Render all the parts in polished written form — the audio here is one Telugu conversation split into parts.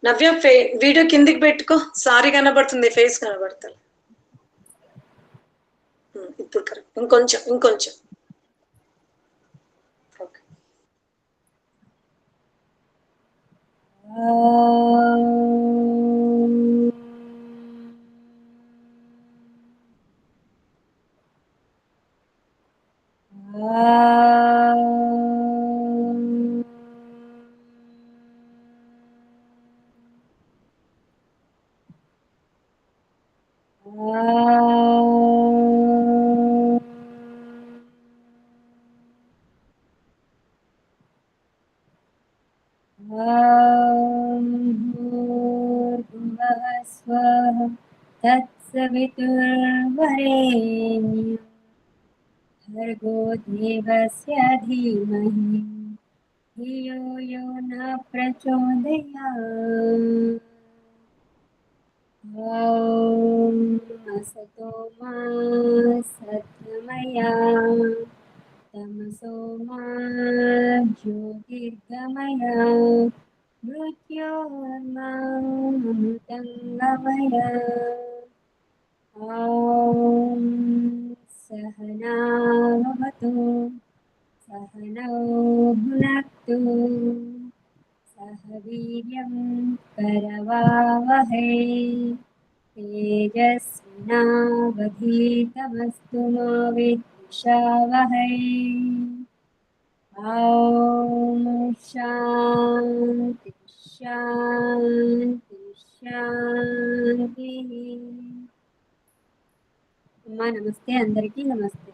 నవ్య వీడియో కిందికి పెట్టుకో, సారీ కనబడుతుంది, ఫేస్ కనబడతారు. ఇప్పుడు కరెక్ట్, ఇంకొంచెం ఓకే. तत्सवितुर्वरेण्यं भर्गो देवस्य धीमहि धियो यो न प्रचोदयात्। ॐ असतो मा सद्गमया तमसो मा ज्योतिर्गमया मृत्योर्मामृतङ्गमया। ॐ सहना भवतु सहनौ भुनक्तु सह वीर्यं करवावहै तेजस्विनावधीतमस्तु मा विद्विषावहै। ॐ शान्ति शान्ति शान्तिः। అమ్మా నమస్తే, అందరికీ నమస్తే.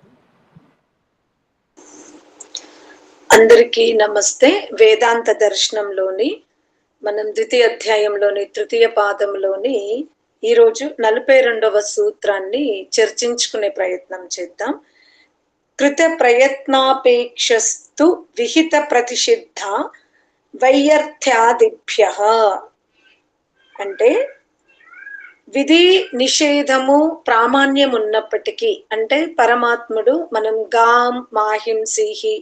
అందరికీ నమస్తే. వేదాంత దర్శనంలోని మనం ద్వితీయ అధ్యాయంలోని తృతీయ పాదంలోని ఈరోజు 42వ సూత్రాన్ని చర్చించుకునే ప్రయత్నం చేద్దాం. కృత ప్రయత్నాపేక్షస్తు విహిత ప్రతిషిద్ధ వైయర్థ్యాదిభ్యః అంటే విధి నిషేధము ప్రామాణ్యం ఉన్నప్పటికీ, అంటే పరమాత్ముడు మనం గాం మాహింసిహి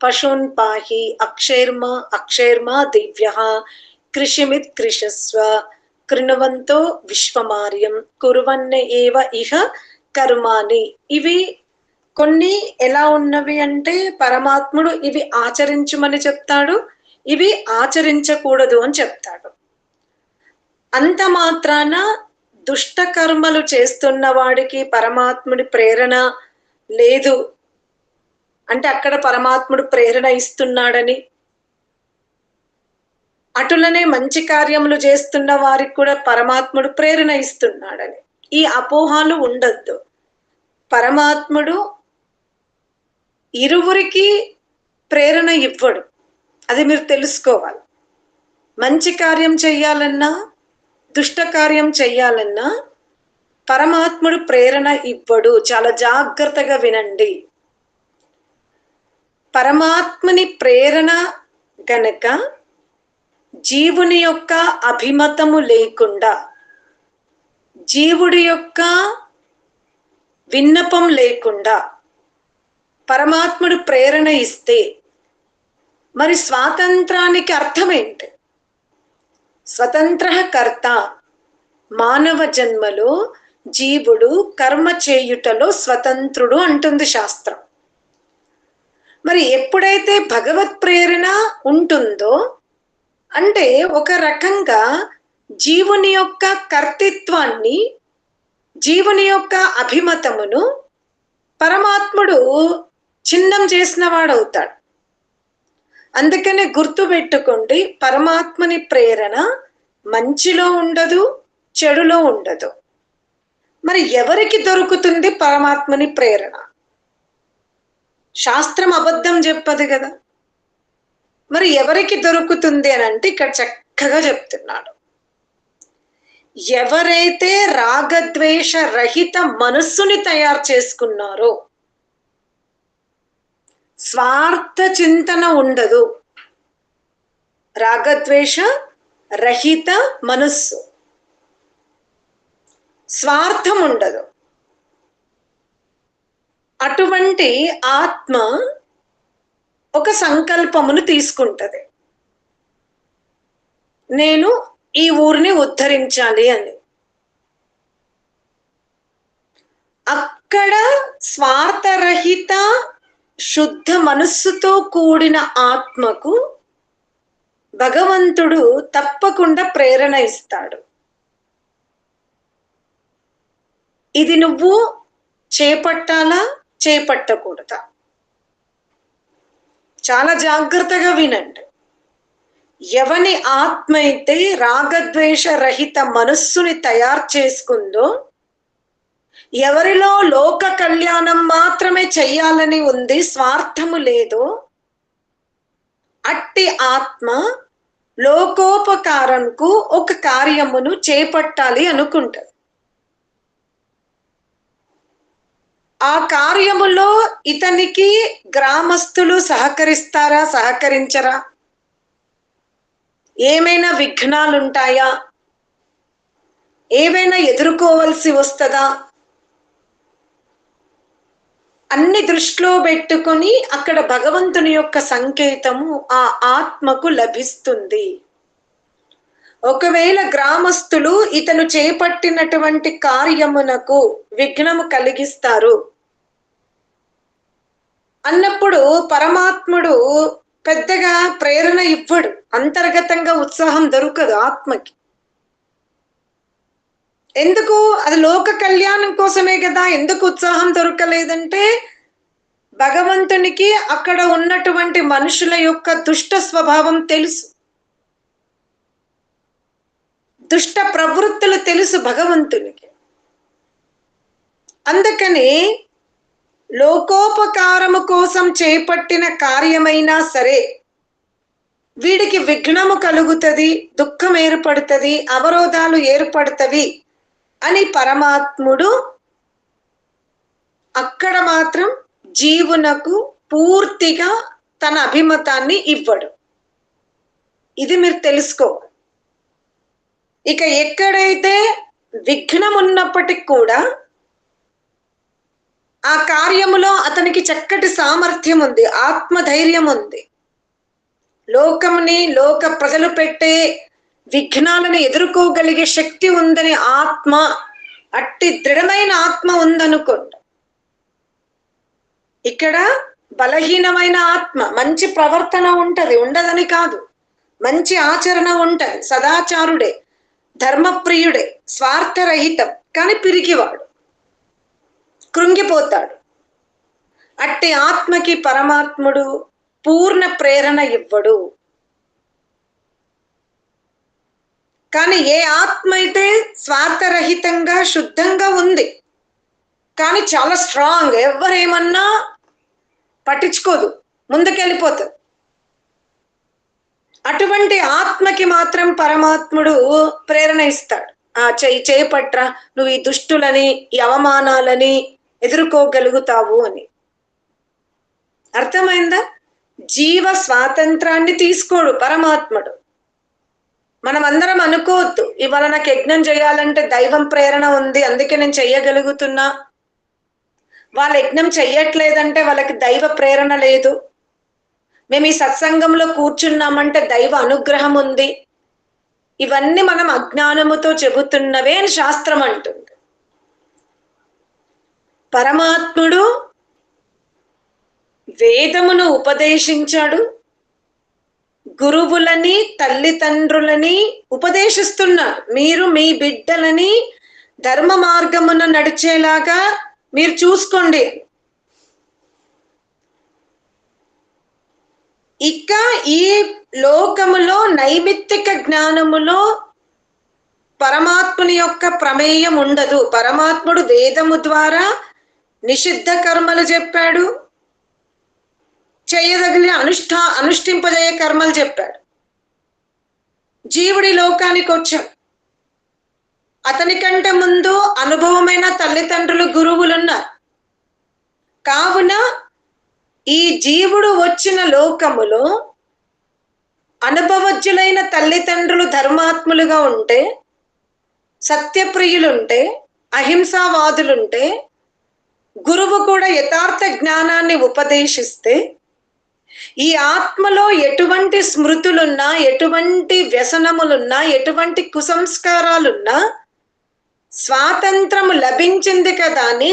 పశూన్ పాహి అక్షైర్మా దివ్యః కృషిమిత్ కృషస్వ కృణవంతో విశ్వమార్యం కుర్వన్న ఏవ ఇహ కర్మాని. ఇవి కొన్ని ఎలా ఉన్నవి అంటే పరమాత్ముడు ఇవి ఆచరించమని చెప్తాడు, ఇవి ఆచరించకూడదు అని చెప్తాడు. అంత మాత్రాన దుష్ట కర్మలు చేస్తున్న వాడికి పరమాత్ముడి ప్రేరణ లేదు అంటే అక్కడ పరమాత్ముడు ప్రేరణ ఇస్తున్నాడని, అటులనే మంచి కార్యములు చేస్తున్న వారికి కూడా పరమాత్ముడు ప్రేరణ ఇస్తున్నాడని ఈ అపోహలు ఉండద్దు. పరమాత్ముడు ఇరువురికి ప్రేరణ ఇవ్వడు, అది మీరు తెలుసుకోవాలి. మంచి కార్యం చెయ్యాలన్నా దుష్ట కార్యం చెయ్యాలన్నా పరమాత్ముడు ప్రేరణ ఇవ్వడు. చాలా జాగ్రత్తగా వినండి. పరమాత్ముని ప్రేరణ గనక జీవుని యొక్క అభిమతము లేకుండా, జీవుడి యొక్క విన్నపం లేకుండా పరమాత్ముడు ప్రేరణ ఇస్తే మరి స్వాతంత్రానికి అర్థం ఏంటి? స్వతంత్ర కర్త. మానవ జన్మలో జీవుడు కర్మ చేయుటలో స్వతంత్రుడు అంటుంది శాస్త్రం. మరి ఎప్పుడైతే భగవత్ ప్రేరణ ఉంటుందో అంటే ఒక రకంగా జీవుని యొక్క కర్తృత్వాన్ని, జీవుని యొక్క అభిమతమును పరమాత్ముడు ఛిన్నం చేసిన వాడవుతాడు. అందుకనే గుర్తు పెట్టుకోండి, పరమాత్మని ప్రేరణ మంచిలో ఉండదు, చెడులో ఉండదు. మరి ఎవరికి దొరుకుతుంది పరమాత్మని ప్రేరణ? శాస్త్రం అబద్ధం చెప్పదు కదా. మరి ఎవరికి దొరుకుతుంది అని అంటే ఇక్కడ చక్కగా చెప్తున్నాడు. ఎవరైతే రాగద్వేష రహిత మనస్సుని తయారు చేసుకున్నారో, స్వార్థ చింతన ఉండదు, రాగద్వేష రహిత మనస్సు, స్వార్థం ఉండదు, అటువంటి ఆత్మ ఒక సంకల్పమును తీసుకుంటది. నేను ఈ ఊరిని ఉద్ధరించాలి అని. అక్కడ స్వార్థరహిత శుద్ధ మనస్సుతో కూడిన ఆత్మకు భగవంతుడు తప్పకుండా ప్రేరణ ఇస్తాడు. ఇది నువ్వు చేపట్టాలా, చేపట్టకూడదా? చాలా జాగ్రత్తగా వినండి. ఎవని ఆత్మ అయితే రాగద్వేష రహిత మనస్సుని తయారు చేసుకుందో, ఎవరిలో లోక కళ్యాణం మాత్రమే చెయ్యాలని ఉంది, స్వార్థము లేదో, అట్టి ఆత్మ లోకోపకారంకు ఒక కార్యమును చేపట్టాలి అనుకుంటది. ఆ కార్యములో ఇతనికి గ్రామస్తులు సహకరిస్తారా, సహకరించరా? ఏమైనా విఘ్నాలుంటాయా? ఏవైనా ఎదుర్కోవలసి వస్తుందా? అన్ని దృష్టిలో పెట్టుకొని అక్కడ భగవంతుని యొక్క సంకేతము ఆ ఆత్మకు లభిస్తుంది. ఒకవేళ గ్రామస్తులు ఇతను చేపట్టినటువంటి కార్యమునకు విఘ్నము కలిగిస్తారు అన్నప్పుడు పరమాత్ముడు పెద్దగా ప్రేరణ ఇవ్వడు, అంతర్గతంగా ఉత్సాహం దొరకదు ఆత్మకి. ఎందుకు? అది లోక కళ్యాణం కోసమే కదా. ఎందుకు ఉత్సాహం దొరకలేదంటే భగవంతునికి అక్కడ ఉన్నటువంటి మనుషుల యొక్క దుష్ట స్వభావం తెలుసు, దుష్ట ప్రవృత్తులు తెలుసు భగవంతునికి. అందుకని లోకోపకారము కోసం చేపట్టిన కార్యమైనా సరే వీడికి విఘ్నము కలుగుతుంది, దుఃఖం ఏర్పడుతుంది, అవరోధాలు ఏర్పడుతవి అని పరమాత్ముడు అక్కడ మాత్రం జీవునకు పూర్తిగా తన అభిమతాన్ని ఇవ్వడు. ఇది మీరు తెలుసుకోవాలి. ఇక ఎక్కడైతే విఘ్నం ఉన్నప్పటికి కూడా ఆ కార్యములో అతనికి చక్కటి సామర్థ్యం ఉంది, ఆత్మధైర్యం ఉంది, లోకముని లోక ప్రజలు పెట్టే విఘ్నాలను ఎదుర్కోగలిగే శక్తి ఉందని ఆత్మ, అట్టి దృఢమైన ఆత్మ ఉందనుకోండి. ఇక్కడ బలహీనమైన ఆత్మ, మంచి ప్రవర్తన ఉంటది, ఉండదని కాదు, మంచి ఆచరణ ఉంటది, సదాచారుడే, ధర్మప్రియుడే, స్వార్థరహితం, కానీ పిరికివాడు, కృంగిపోతాడు. అట్టి ఆత్మకి పరమాత్ముడు పూర్ణ ప్రేరణ ఇవ్వడు. కానీ ఏ ఆత్మ అయితే స్వార్థరహితంగా శుద్ధంగా ఉంది కానీ చాలా స్ట్రాంగ్, ఎవరేమన్నా పట్టించుకోదు, ముందుకెళ్ళిపోతుంది, అటువంటి ఆత్మకి మాత్రం పరమాత్ముడు ప్రేరణ ఇస్తాడు. చేపట్రా, నువ్వు ఈ దుష్టులని, ఈ అవమానాలని ఎదుర్కోగలుగుతావు అని. అర్థమైందా? జీవ స్వాతంత్రాన్ని తీసుకోడు పరమాత్ముడు. మనం అందరం అనుకోవద్దు, ఇవాళ నాకు యజ్ఞం చేయాలంటే దైవం ప్రేరణ ఉంది అందుకే నేను చెయ్యగలుగుతున్నా, వాళ్ళు యజ్ఞం చెయ్యట్లేదంటే వాళ్ళకి దైవ ప్రేరణ లేదు, మేము ఈ సత్సంగంలో కూర్చున్నామంటే దైవ అనుగ్రహం ఉంది. ఇవన్నీ మనం అజ్ఞానముతో చెబుతున్నవే అని శాస్త్రం అంటుంది. పరమాత్ముడు వేదమును ఉపదేశించాడు, గురువులని తల్లిదండ్రులని ఉపదేశిస్తున్నాడు. మీరు మీ బిడ్డలని ధర్మ మార్గమున నడిచేలాగా మీరు చూసుకోండి. ఇక ఈ లోకములో నైమిత్తిక జ్ఞానములో పరమాత్ముని యొక్క ప్రమేయం ఉండదు. పరమాత్ముడు వేదము ద్వారా నిషిద్ధ కర్మలు చెప్పాడు, చేయదగిన అనుష్ఠింపజేయ కర్మలు చెప్పాడు. జీవుడి లోకానికి వచ్చాడు, అతని కంటే ముందు అనుభవమైన తల్లిదండ్రులు, గురువులున్నారు. కావున ఈ జీవుడు వచ్చిన లోకములో అనుభవజ్ఞులైన తల్లిదండ్రులు ధర్మాత్ములుగా ఉంటే, సత్యప్రియులుంటే, అహింసావాదులుంటే, గురువు కూడా యథార్థ జ్ఞానాన్ని ఉపదేశిస్తే ఈ ఆత్మలో ఎటువంటి స్మృతులున్నా, ఎటువంటి వ్యసనములున్నా, ఎటువంటి కుసంస్కారాలున్నా స్వాతంత్రము లభించింది కదా అని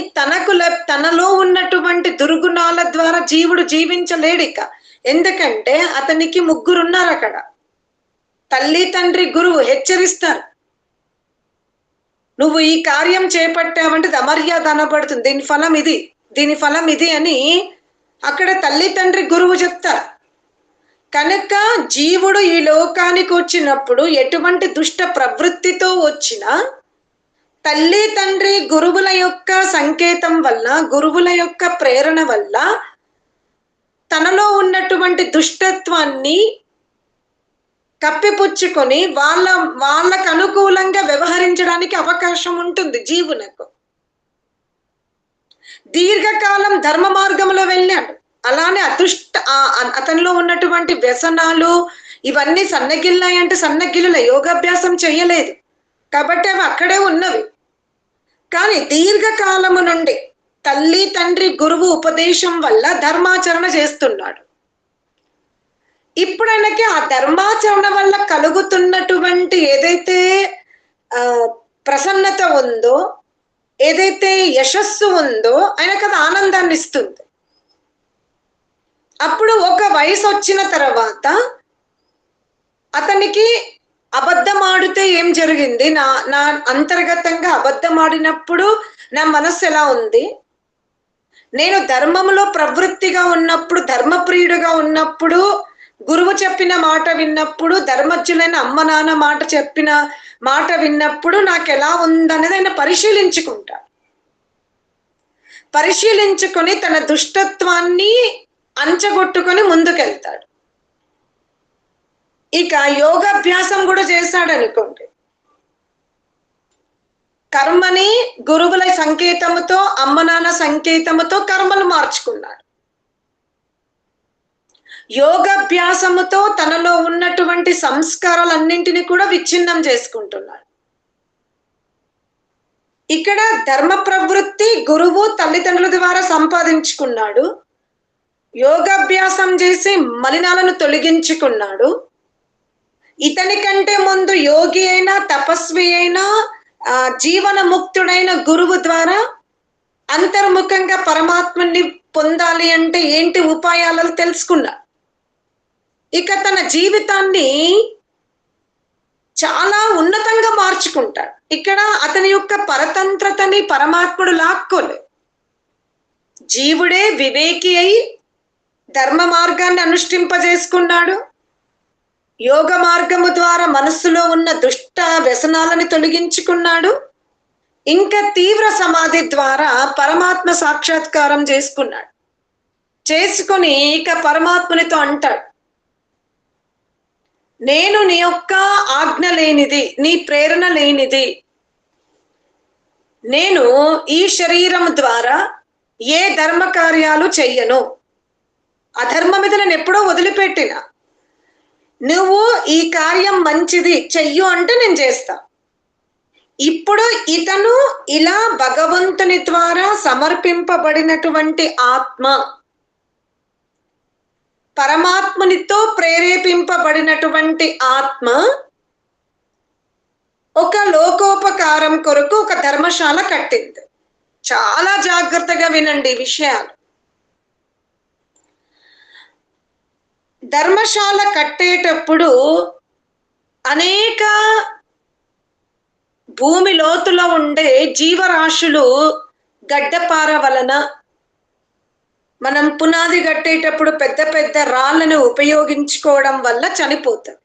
తనలో ఉన్నటువంటి దుర్గుణాల ద్వారా జీవుడు జీవించలేడిక. ఎందుకంటే అతనికి ముగ్గురున్నారు అక్కడ. తల్లి, తండ్రి, గురువు హెచ్చరిస్తారు. నువ్వు ఈ కార్యం చేపట్టావంటే ఇది అమర్యాద అనబడుతుంది, దీని ఫలం ఇది, దీని ఫలం ఇది అని అక్కడ తల్లి, తండ్రి, గురువు చెప్తారు. కనుక జీవుడు ఈ లోకానికి వచ్చినప్పుడు ఎటువంటి దుష్ట ప్రవృత్తితో వచ్చినా తల్లి, తండ్రి, గురువుల యొక్క సంకేతం వల్ల, గురువుల యొక్క ప్రేరణ వల్ల తనలో ఉన్నటువంటి దుష్టత్వాన్ని కప్పిపుచ్చుకొని వాళ్ళకు అనుకూలంగా వ్యవహరించడానికి అవకాశం ఉంటుంది జీవునకు. దీర్ఘకాలం ధర్మ మార్గంలో వెళ్ళాడు. అలానే అతనిలో ఉన్నటువంటి వ్యసనాలు ఇవన్నీ సన్నగిల్లాయంటే సన్నగిల్లుల యోగాభ్యాసం చేయలేదు కాబట్టి అవి అక్కడే ఉన్నవి. కానీ దీర్ఘకాలము నుండి తల్లి, తండ్రి, గురువు ఉపదేశం వల్ల ధర్మాచరణ చేస్తున్నాడు. ఇప్పుడు ఆయనకి ఆ ధర్మాచరణ వల్ల కలుగుతున్నటువంటి ఏదైతే ప్రసన్నత ఉందో, ఏదైతే యశస్సు ఉందో ఆయనకు అది ఆనందాన్ని ఇస్తుంది. అప్పుడు ఒక వయసు వచ్చిన తర్వాత అతనికి అబద్ధం ఆడితే ఏం జరిగింది, నా అంతర్గతంగా అబద్ధం ఆడినప్పుడు నా మనస్సు ఎలా ఉంది, నేను ధర్మంలో ప్రవృత్తిగా ఉన్నప్పుడు, ధర్మప్రియుడుగా ఉన్నప్పుడు, గురువు చెప్పిన మాట విన్నప్పుడు, ధర్మజ్ఞులైన అమ్మ నాన్న చెప్పిన మాట విన్నప్పుడు నాకు ఎలా ఉందనేది ఆయన పరిశీలించుకుంటాడు. పరిశీలించుకొని తన దుష్టత్వాన్ని అంచగొట్టుకొని ముందుకెళ్తాడు. ఇక యోగాభ్యాసం కూడా చేశాడు అనుకోండి. కర్మని గురువుల సంకేతముతో, అమ్మ నాన్న సంకేతముతో కర్మలు మార్చుకున్నాడు. యోగాభ్యాసముతో తనలో ఉన్నటువంటి సంస్కారాలన్నింటినీ కూడా విచ్ఛిన్నం చేసుకుంటున్నాడు. ఇక్కడ ధర్మ ప్రవృత్తి గురువు, తల్లిదండ్రుల ద్వారా సంపాదించుకున్నాడు. యోగాభ్యాసం చేసి మలినాలను తొలగించుకున్నాడు. ఇతని కంటే ముందు యోగి అయినా, తపస్వి అయినా, జీవన ముక్తుడైన గురువు ద్వారా అంతర్ముఖంగా పరమాత్మని పొందాలి అంటే ఏంటి ఉపాయాలను తెలుసుకున్నాడు. ఇక తన జీవితాన్ని చాలా ఉన్నతంగా మార్చుకుంటాడు. ఇక్కడ అతని యొక్క పరతంత్రతని పరమాత్ముడు లాక్కోలేదు. జీవుడే వివేకి అయి ధర్మ మార్గాన్ని అనుష్ఠింపజేసుకున్నాడు. యోగ మార్గము ద్వారా మనస్సులో ఉన్న దుష్ట వ్యసనాలని తొలగించుకున్నాడు. ఇంకా తీవ్ర సమాధి ద్వారా పరమాత్మ సాక్షాత్కారం చేసుకున్నాడు. చేసుకుని ఇక పరమాత్మునితో అంటాడు, నేను నీ యొక్క ఆజ్ఞ లేనిది, నీ ప్రేరణ లేనిది, నేను ఈ శరీరం ద్వారా ఏ ధర్మ కార్యాలు చెయ్యను. అధర్మం మీద నేను ఎప్పుడో వదిలిపెట్టిన, నువ్వు ఈ కార్యం మంచిది చెయ్యు అంటే నేను చేస్తా. ఇప్పుడు ఇతను ఇలా భగవంతుని ద్వారా సమర్పింపబడినటువంటి ఆత్మ, పరమాత్మునితో ప్రేరేపింపబడినటువంటి ఆత్మ ఒక లోకోపకారం కొరకు ఒక ధర్మశాల కట్టింది. చాలా జాగ్రత్తగా వినండి విషయాలు. ధర్మశాల కట్టేటప్పుడు అనేక భూమి లోతులో ఉండే జీవరాశులు గడ్డపార వలన, మనం పునాది కట్టేటప్పుడు పెద్ద పెద్ద రాళ్ళను ఉపయోగించుకోవడం వల్ల చనిపోతారు.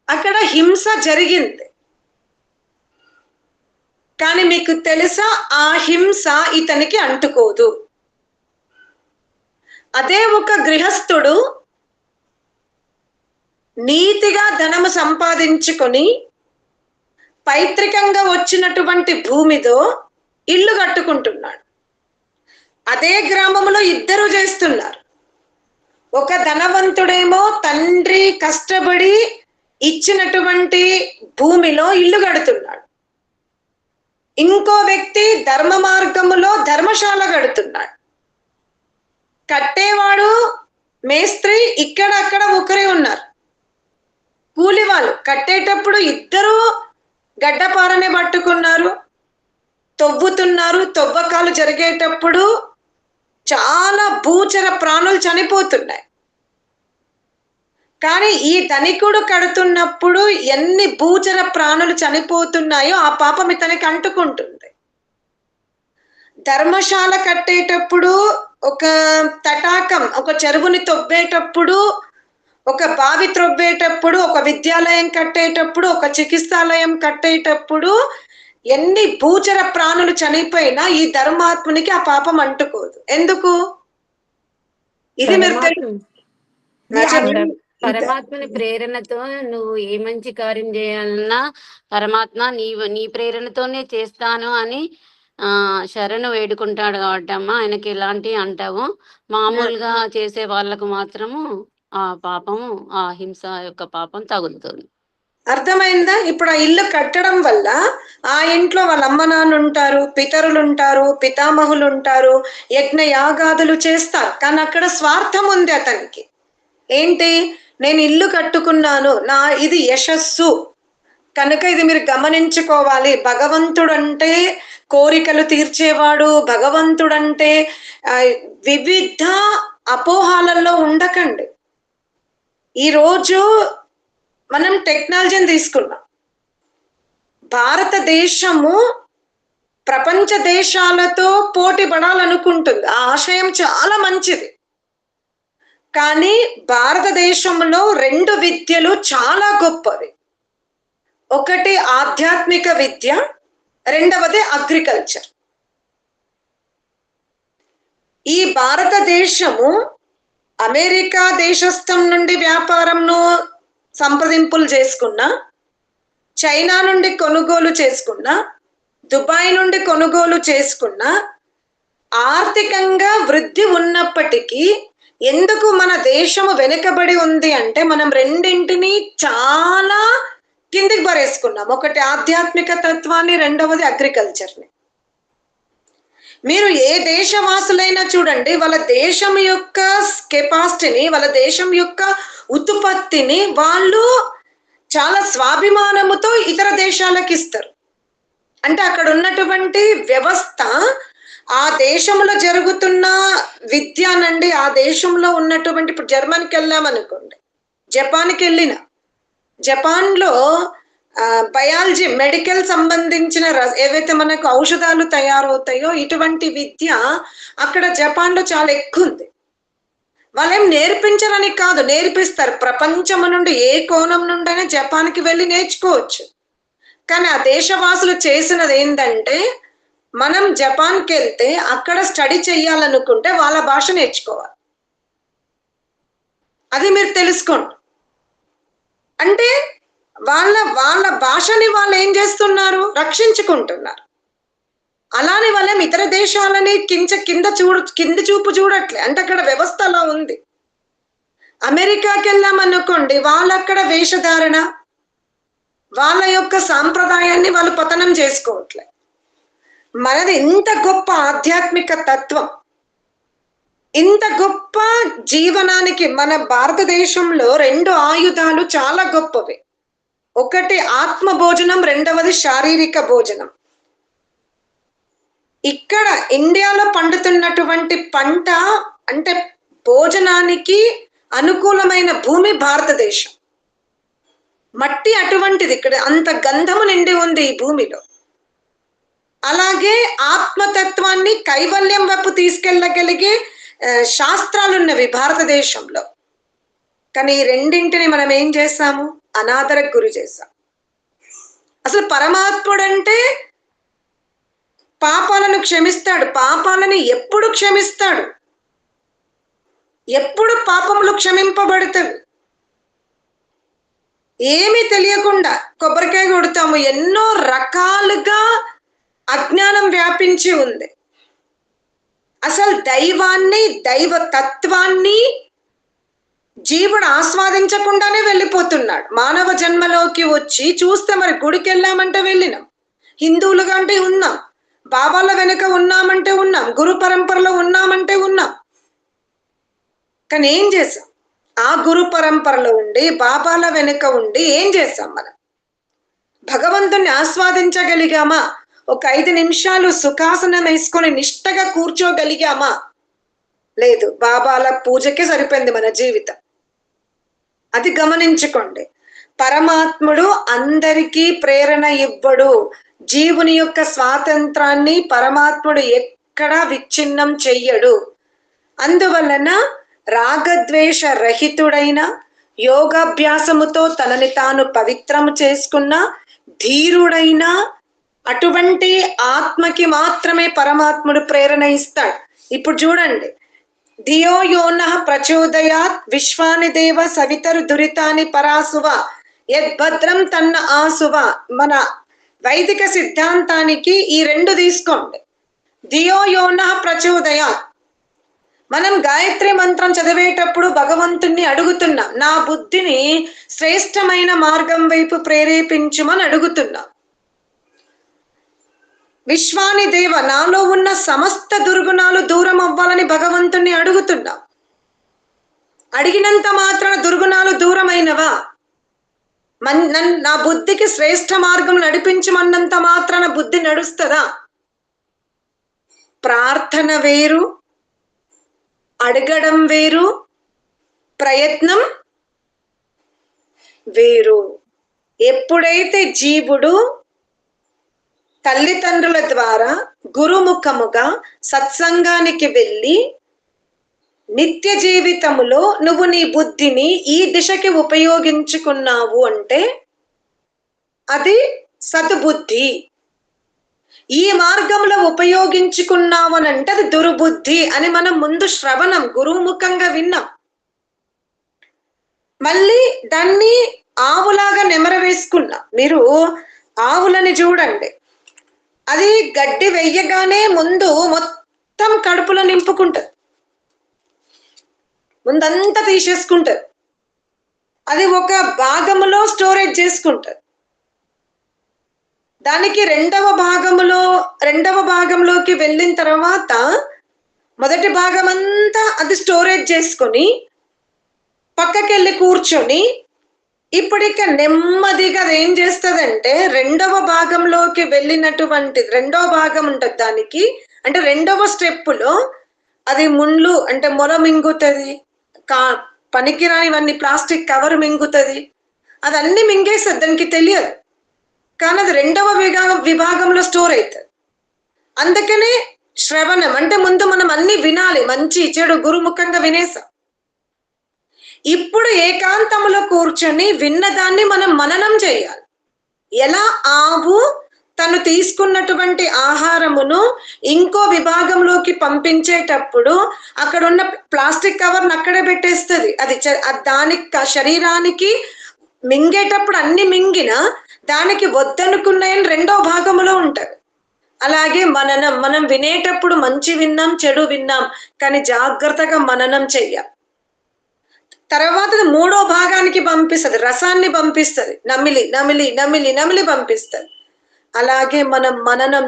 అక్కడ హింస జరిగింది. కానీ మీకు తెలుసా, ఆ హింస ఇతనికి అంటుకోదు. అదే ఒక గృహస్థుడు నీతిగా ధనము సంపాదించుకొని పైత్రికంగా వచ్చినటువంటి భూమితో ఇల్లు కట్టుకుంటున్నాడు. అదే గ్రామంలో ఇద్దరు చేస్తున్నారు. ఒక ధనవంతుడేమో తండ్రి కష్టపడి ఇచ్చినటువంటి భూమిలో ఇల్లు కడుతున్నాడు. ఇంకో వ్యక్తి ధర్మ మార్గములో ధర్మశాల కడుతున్నాడు. కట్టేవాడు మేస్త్రి ఇక్కడ అక్కడ ఒకరే ఉన్నారు. కూలి వాళ్ళు కట్టేటప్పుడు ఇద్దరు గడ్డపారనే పట్టుకున్నారు, తవ్వుతున్నారు. తవ్వకాలు జరిగేటప్పుడు చాలా భూచర ప్రాణులు చనిపోతున్నాయి. కానీ ఈ ధనికుడు కడుతున్నప్పుడు ఎన్ని భూచర ప్రాణులు చనిపోతున్నాయో ఆ పాపం ఇతనికి అంటుకుంటుంది. ధర్మశాల కట్టేటప్పుడు, ఒక తటాకం, ఒక చెరువుని తవ్వేటప్పుడు, ఒక బావి త్రవ్వేటప్పుడు, ఒక విద్యాలయం కట్టేటప్పుడు, ఒక చికిత్సాలయం కట్టేటప్పుడు ఎన్ని భూచర ప్రాణులు చనిపోయినా ఈ ధర్మాత్మునికి ఆ పాపం అంటుకోదు. ఎందుకు? ఇది మీరు పరమాత్మని ప్రేరణతో నువ్వు ఏ మంచి కార్యం చేయాలన్నా పరమాత్మ నీ ప్రేరణతోనే చేస్తాను అని శరణు వేడుకుంటాడు కాబట్టి అమ్మ ఆయనకి ఎలాంటి అంటావు. మామూలుగా చేసే వాళ్ళకు మాత్రము ఆ పాపము, ఆ హింస యొక్క పాపం తగులుతుంది. అర్థమైందా? ఇప్పుడు ఆ ఇల్లు కట్టడం వల్ల ఆ ఇంట్లో వాళ్ళ అమ్మ నాన్న ఉంటారు, పితరులు ఉంటారు, పితామహులు ఉంటారు, యజ్ఞ యాగాదులు చేస్తారు. కానీ అక్కడ స్వార్థం ఉంది అతనికి. ఏంటి? నేను ఇల్లు కట్టుకున్నాను, ఇది యశస్సు కనుక ఇది మీరు గమనించుకోవాలి. భగవంతుడంటే కోరికలు తీర్చేవాడు, భగవంతుడంటే వివిధ అపోహాలలో ఉండకండి. ఈరోజు మనం టెక్నాలజీని తీసుకున్నాం. భారతదేశము ప్రపంచ దేశాలతో పోటీ పడాలనుకుంటుంది. ఆ ఆశయం చాలా మంచిది. కానీ భారతదేశంలో 2 విద్యలు చాలా గొప్పవి. ఒకటి ఆధ్యాత్మిక విద్య, రెండవది అగ్రికల్చర్. ఈ భారతదేశము అమెరికా దేశస్థం నుండి వ్యాపారంను సంప్రదింపులు చేసుకున్నా, చైనా నుండి కొనుగోలు చేసుకున్నా, దుబాయ్ నుండి కొనుగోలు చేసుకున్నా, ఆర్థికంగా వృద్ధి ఉన్నప్పటికీ ఎందుకు మన దేశము వెనుకబడి ఉంది అంటే మనం రెండింటిని చాలా కిందికి పరేసుకున్నాం. ఒకటి ఆధ్యాత్మిక తత్వాన్ని, రెండవది అగ్రికల్చర్ని. మీరు ఏ దేశవాసులైనా చూడండి, వాళ్ళ దేశం యొక్క కెపాసిటీని, వాళ్ళ దేశం యొక్క ఉత్పత్తిని వాళ్ళు చాలా స్వాభిమానముతో ఇతర దేశాలకు ఇస్తారు. అంటే అక్కడ ఉన్నటువంటి వ్యవస్థ, ఆ దేశంలో జరుగుతున్న విద్యనండి, ఆ దేశంలో ఉన్నటువంటి, ఇప్పుడు జర్మనీకి వెళ్ళామనుకోండి, జపాన్కి వెళ్ళిన, జపాన్లో బయాలజీ, మెడికల్ సంబంధించిన ఏవైతే మనకు ఔషధాలు తయారవుతాయో ఇటువంటి విద్య అక్కడ జపాన్లో చాలా ఎక్కువ ఉంది. వాళ్ళేం నేర్పించరని కాదు, నేర్పిస్తారు. ప్రపంచం నుండి ఏ కోణం నుండైనా జపాన్కి వెళ్ళి నేర్చుకోవచ్చు. కానీ ఆ దేశవాసులు చేసినది ఏంటంటే, మనం జపాన్కి వెళ్తే అక్కడ స్టడీ చేయాలనుకుంటే వాళ్ళ భాష నేర్చుకోవాలి. అది మీరు తెలుసుకోండి. అంటే వాళ్ళ భాషని వాళ్ళు ఏం చేస్తున్నారు? రక్షించుకుంటున్నారు. అలానే వాళ్ళేం ఇతర దేశాలని కింది చూపు చూడట్లే. అంటే అక్కడ వ్యవస్థ అలా ఉంది. అమెరికాకి వెళ్ళామనుకోండి, వాళ్ళక్కడ వేషధారణ, వాళ్ళ యొక్క సాంప్రదాయాన్ని వాళ్ళు పతనం చేసుకోవట్లే. మనది ఇంత గొప్ప ఆధ్యాత్మిక తత్వం, ఇంత గొప్ప జీవనానికి మన భారతదేశంలో 2 ఆయుధాలు చాలా గొప్పవి. ఒకటి ఆత్మ భోజనం, రెండవది శారీరక భోజనం. ఇక్కడ ఇండియాలో పండుతున్నటువంటి పంట అంటే భోజనానికి అనుకూలమైన భూమి భారతదేశం. మట్టి అటువంటిది, ఇక్కడ అంత గంధము నిండి ఉంది ఈ భూమిలో. అలాగే ఆత్మతత్వాన్ని కైవల్యం వైపు తీసుకెళ్ళగలిగే శాస్త్రాలున్నవి భారతదేశంలో. కానీ ఈ రెండింటిని మనం ఏం చేస్తాము? అనాదరకు గురి చేస్తాం. అసలు పరమాత్ముడంటే పాపాలను క్షమిస్తాడు. పాపాలని ఎప్పుడు క్షమిస్తాడు? ఎప్పుడు పాపములు క్షమింపబడతాయి? ఏమీ తెలియకుండా కొబ్బరికాయ కొడతాము. ఎన్నో రకాలుగా అజ్ఞానం వ్యాపించి ఉంది. అసలు దైవాన్ని, దైవ తత్వాన్ని జీవుడు ఆస్వాదించకుండానే వెళ్ళిపోతున్నాడు. మానవ జన్మలోకి వచ్చి చూస్తే మరి గుడికి వెళ్ళామంటే వెళ్ళినాం, హిందువులుగా అంటే ఉన్నాం, బాబాల వెనుక ఉన్నామంటే ఉన్నాం, గురు పరంపరలో ఉన్నామంటే ఉన్నాం. కానీ ఏం చేసాం? ఆ గురు పరంపరలో ఉండి బాబాల వెనుక ఉండి ఏం చేసాం? మనం భగవంతుణ్ణి ఆస్వాదించగలిగామా? ఒక 5 నిమిషాలు సుఖాసనం వేసుకొని నిష్టగా కూర్చోగలిగామా? లేదు. బాబాల పూజకే సరిపోయింది మన జీవితం. అది గమనించుకోండి. పరమాత్ముడు అందరికీ ప్రేరణ ఇవ్వడు. జీవుని యొక్క స్వాతంత్రాన్ని పరమాత్ముడు ఎక్కడా విచ్ఛిన్నం చెయ్యడు. అందువలన రాగద్వేష రహితుడైన, యోగాభ్యాసముతో తనని తాను పవిత్రం చేసుకున్న ధీరుడైన అటువంటి ఆత్మకి మాత్రమే పరమాత్ముడు ప్రేరణ ఇస్తాడు. ఇప్పుడు చూడండి, ధియో యోనః ప్రచోదయాత్ విశ్వాని దేవ సవితరు దురితాని పరాసువ యద్భద్రం తన్న ఆసువ. మన వైదిక సిద్ధాంతానికి ఈ 2 తీసుకోండి. ధియో యోనః ప్రచోదయాత్, మనం గాయత్రి మంత్రం చదివేటప్పుడు భగవంతుణ్ణి అడుగుతున్నాం, నా బుద్ధిని శ్రేష్టమైన మార్గం వైపు ప్రేరేపించుమని అడుగుతున్నాం. విశ్వాని దేవ, నాలో ఉన్న సమస్త దుర్గుణాలు దూరం అవ్వాలని భగవంతుణ్ణి అడుగుతున్నాం. అడిగినంత మాత్రాన దుర్గుణాలు దూరమైనవా? నా బుద్ధికి శ్రేష్ఠ మార్గం నడిపించమన్నంత మాత్రాన బుద్ధి నడుస్తుందా? ప్రార్థన వేరు, అడగడం వేరు, ప్రయత్నం వేరు. ఎప్పుడైతే జీవుడు తల్లిదండ్రుల ద్వారా గురుముఖముగా సత్సంగానికి వెళ్ళి నిత్య జీవితములో నువ్వు నీ బుద్ధిని ఈ దిశకి ఉపయోగించుకున్నావు అంటే అది సద్బుద్ధి. ఈ మార్గంలో ఉపయోగించుకున్నావు అని అంటే అది దుర్బుద్ధి అని మనం ముందు శ్రవణం గురుముఖంగా విన్నాం. మళ్ళీ దాన్ని ఆవులాగా నెమరవేసుకున్నాం. మీరు ఆవులని చూడండి, అది గడ్డి వెయ్యగానే ముందు మొత్తం కడుపులో నింపుకుంటది, ముందంతా తీసేసుకుంటది. అది ఒక భాగములో స్టోరేజ్ చేసుకుంటది. దానికి రెండవ భాగంలోకి వెళ్ళిన తర్వాత మొదటి భాగం అంతా అది స్టోరేజ్ చేసుకొని పక్కకెళ్ళి కూర్చొని ఇప్పటిక నెమ్మదిగా అది ఏం చేస్తుందంటే రెండవ భాగంలోకి వెళ్ళినటువంటి రెండవ భాగం ఉంటుంది దానికి, అంటే రెండవ స్టెప్పులో అది ముండ్లు అంటే మొల మింగుతుంది, పనికిరానివన్నీ ప్లాస్టిక్ కవర్ మింగుతుంది, అది అన్ని మింగేస్తుంది, దానికి తెలియదు. కానీ అది రెండవ విభాగంలో స్టోర్ అవుతుంది. అందుకనే శ్రవణం అంటే ముందు మనం అన్ని వినాలి, మంచి చెడు గురుముఖంగా వినేసాం. ఇప్పుడు ఏకాంతంలో కూర్చొని విన్నదాన్ని మనం మననం చేయాలి. ఎలా ఆవు తను తీసుకున్నటువంటి ఆహారమును ఇంకో విభాగంలోకి పంపించేటప్పుడు అక్కడ ఉన్న ప్లాస్టిక్ కవర్ని అక్కడే పెట్టేస్తుంది. అది దానికి శరీరానికి మింగేటప్పుడు అన్ని మింగిన దానికి వద్దనుకున్నాయని రెండో భాగంలో ఉంటది. అలాగే మననం, మనం వినేటప్పుడు మంచి విన్నాం, చెడు విన్నాం, కానీ జాగ్రత్తగా మననం చెయ్యాలి. తర్వాత మూడో భాగానికి పంపిస్తుంది, రసాన్ని పంపిస్తుంది, నమిలి నమిలి నమిలి నమిలి పంపిస్తుంది. అలాగే మనం మననం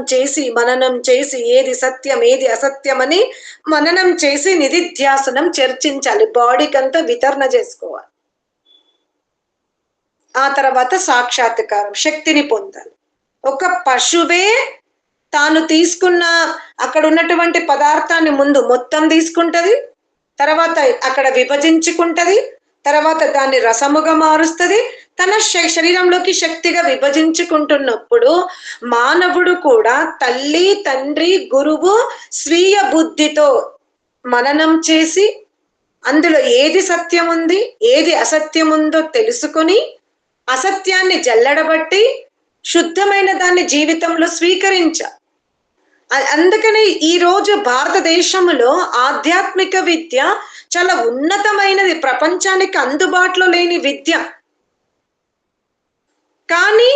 చేసి ఏది సత్యం ఏది అసత్యం అని మననం చేసి నిధిధ్యాసనం చర్చించాలి, బాడీకి అంతా వితరణ చేసుకోవాలి. ఆ తర్వాత సాక్షాత్కారం, శక్తిని పొందాలి. ఒక పశువే తాను తీసుకున్న అక్కడ ఉన్నటువంటి పదార్థాన్ని ముందు మొత్తం తీసుకుంటది, తర్వాత అక్కడ విభజించుకుంటది, తర్వాత దాన్ని రసముగా మారుస్తుంది, తన శరీరంలోకి శక్తిగా విభజించుకుంటున్నప్పుడు మానవుడు కూడా తల్లి తండ్రి గురువు స్వీయ బుద్ధితో మననం చేసి అందులో ఏది సత్యం ఉంది ఏది అసత్యం ఉందో తెలుసుకొని అసత్యాన్ని జల్లడబట్టి శుద్ధమైన దాన్ని జీవితంలో స్వీకరించాలి. అందుకని ఈ రోజు భారతదేశంలో ఆధ్యాత్మిక విద్య చాలా ఉన్నతమైనది, ప్రపంచానికి అందుబాటులో లేని విద్య. కానీ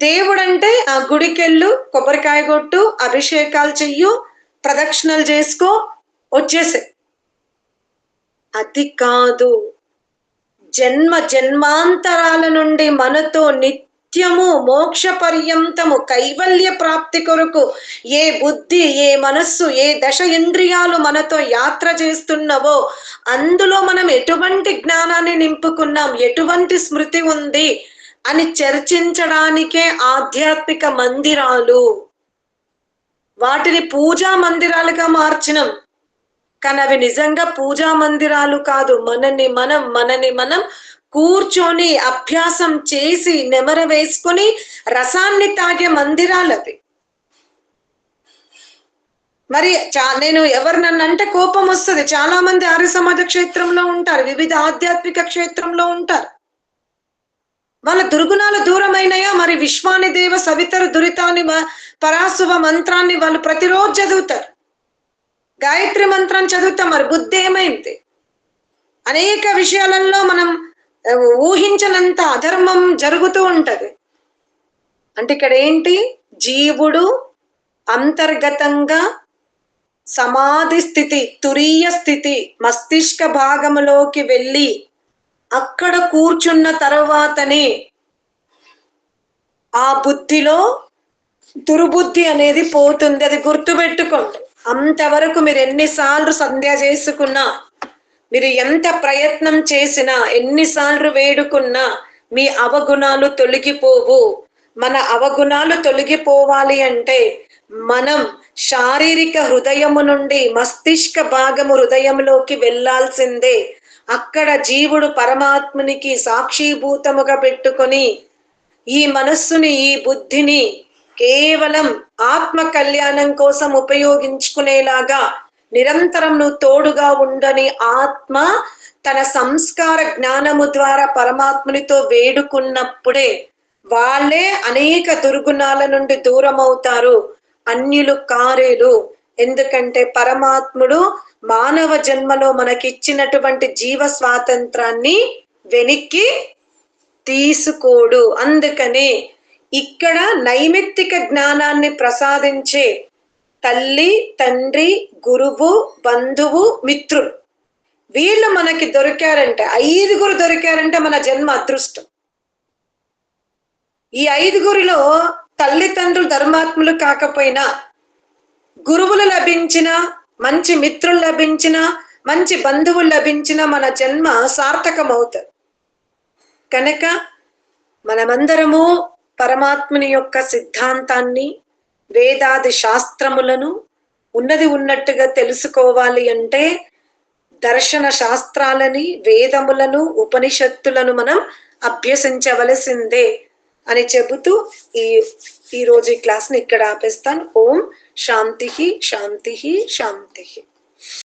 దేవుడంటే ఆ గుడికెళ్ళు, కొబ్బరికాయ కొట్టు, అభిషేకాలు చెయ్యు, ప్రదక్షిణలు చేసుకో, వచ్చేసే. అది కాదు. జన్మాంతరాల నుండి మనతో నిత్యము మోక్ష పర్యంతము కైవల్య ప్రాప్తి కొరకు ఏ బుద్ధి, ఏ మనస్సు, ఏ దశ ఇంద్రియాలు మనతో యాత్ర చేస్తున్నవో అందులో మనం ఎటువంటి జ్ఞానాన్ని నింపుకున్నాం, ఎటువంటి స్మృతి ఉంది అని చర్చించడానికే ఆధ్యాత్మిక మందిరాలు. వాటిని పూజా మందిరాలుగా మార్చినం, కానీ అవి నిజంగా పూజా మందిరాలు కాదు. మనని మనం కూర్చొని అభ్యాసం చేసి నెమర వేసుకొని రసాన్ని తాగే మందిరాలు అవి. మరి నేను ఎవరు నన్ను అంటే కోపం వస్తుంది. చాలా మంది ఆర్య సమాజ క్షేత్రంలో ఉంటారు, వివిధ ఆధ్యాత్మిక క్షేత్రంలో ఉంటారు. వాళ్ళ దుర్గుణాలు దూరమైనయా? మరి విశ్వాని దేవ సవితరు దురితాన్ని పరాశువ మంత్రాన్ని వాళ్ళు ప్రతిరోజు చదువుతారు, గాయత్రి మంత్రం చదువుతాం. మరి బుద్ధి ఏమైంది? అనేక విషయాలలో మనం ఊహించనంత అధర్మం జరుగుతూ ఉంటది. అంటే ఇక్కడ ఏంటి, జీవుడు అంతర్గతంగా సమాధి స్థితి, తురీయ స్థితి, మస్తిష్క భాగంలోకి వెళ్ళి అక్కడ కూర్చున్న తర్వాతనే ఆ బుద్ధిలో దుర్బుద్ధి అనేది పోతుంది. అది గుర్తుపెట్టుకోండి. అంతవరకు మీరు ఎన్నిసార్లు సంధ్య చేసుకున్నా, మీరు ఎంత ప్రయత్నం చేసినా, ఎన్నిసార్లు వేడుకున్నా మీ అవగుణాలు తొలగిపోవు. మన అవగుణాలు తొలగిపోవాలి అంటే మనం శారీరక హృదయము నుండి మస్తిష్క భాగము హృదయంలోకి వెళ్ళాల్సిందే. అక్కడ జీవుడు పరమాత్మునికి సాక్షిభూతముగా పెట్టుకొని ఈ మనస్సుని, ఈ బుద్ధిని కేవలం ఆత్మ కళ్యాణం కోసం ఉపయోగించుకునేలాగా నిరంతరం నువ్వు తోడుగా ఉండని ఆత్మ తన సంస్కార జ్ఞానము ద్వారా పరమాత్మునితో వేడుకున్నప్పుడే వాళ్ళే అనేక దుర్గుణాల నుండి దూరం అవుతారు, అన్యులు కారేలు. ఎందుకంటే పరమాత్ముడు మానవ జన్మలో మనకిచ్చినటువంటి జీవ స్వాతంత్రాన్ని వెనక్కి తీసుకోడు. అందుకనే ఇక్కడ నైమిత్తిక జ్ఞానాన్ని ప్రసాదించే తల్లి, తండ్రి, గురువు, బంధువు, మిత్రులు వీళ్ళు మనకి దొరికారంటే, 5 దొరికారంటే మన జన్మ అదృష్టం. ఈ 5 తల్లిదండ్రులు ధర్మాత్ములు కాకపోయినా, గురువులు లభించిన, మంచి మిత్రులు లభించిన, మంచి బంధువులు లభించిన మన జన్మ సార్థకమవుతుంది. కనుక మనమందరము పరమాత్ముని యొక్క సిద్ధాంతాన్ని, వేదాది శాస్త్రములను ఉన్నది ఉన్నట్టుగా తెలుసుకోవాలి అంటే దర్శన శాస్త్రాలని, వేదములను, ఉపనిషత్తులను మనం అభ్యసించవలసిందే అని చెబుతూ ఈ రోజు ఈ క్లాస్ని ఇక్కడ ఆపేస్తాను. ఓం శాంతి శాంతి శాంతి.